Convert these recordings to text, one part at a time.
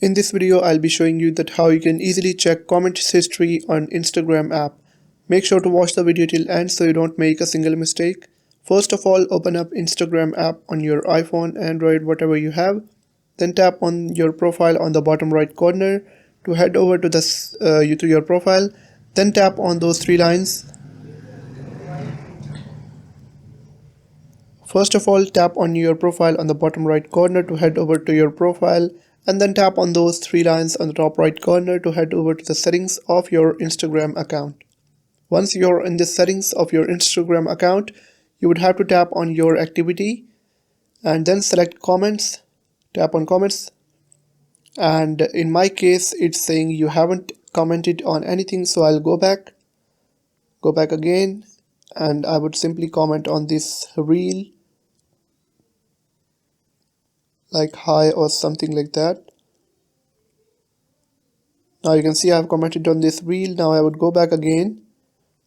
In this video, I'll be showing you that how you can easily check comments history on Instagram app. Make sure to watch the video till end so you don't make a single mistake. First of all, open up Instagram app on your iPhone, Android, whatever you have. Then tap on your profile on the bottom right corner to head over to to your profile. Then tap on those three lines. First of all, tap on your profile on the bottom right corner to head over to your profile, and then tap on those three lines on the top right corner to head over to the settings of your Instagram account. Once you're in the settings of your Instagram account, you would have to tap on your activity and then select comments. Tap on comments, and in my case it's saying you haven't commented on anything, so I'll go back again, and I would simply comment on this reel, like hi or something like that. Now you can see I've commented on this reel. Now I would go back again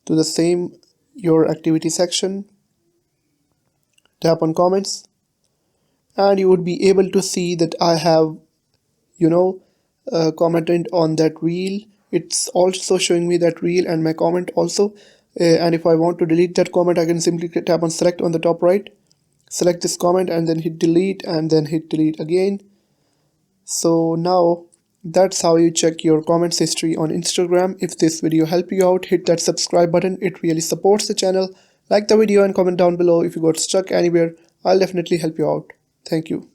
to the same your activity section, tap on comments, and you would be able to see that I have commented on that reel. It's also showing me that reel and my comment also, and if I want to delete that comment, I can simply tap on select on the top right, select this comment and then hit delete and then hit delete again. So now that's how you check your comments history on Instagram. If this video helped you out, hit that subscribe button. It really supports the channel. Like the video and comment down below if you got stuck anywhere. I'll definitely help you out. Thank you.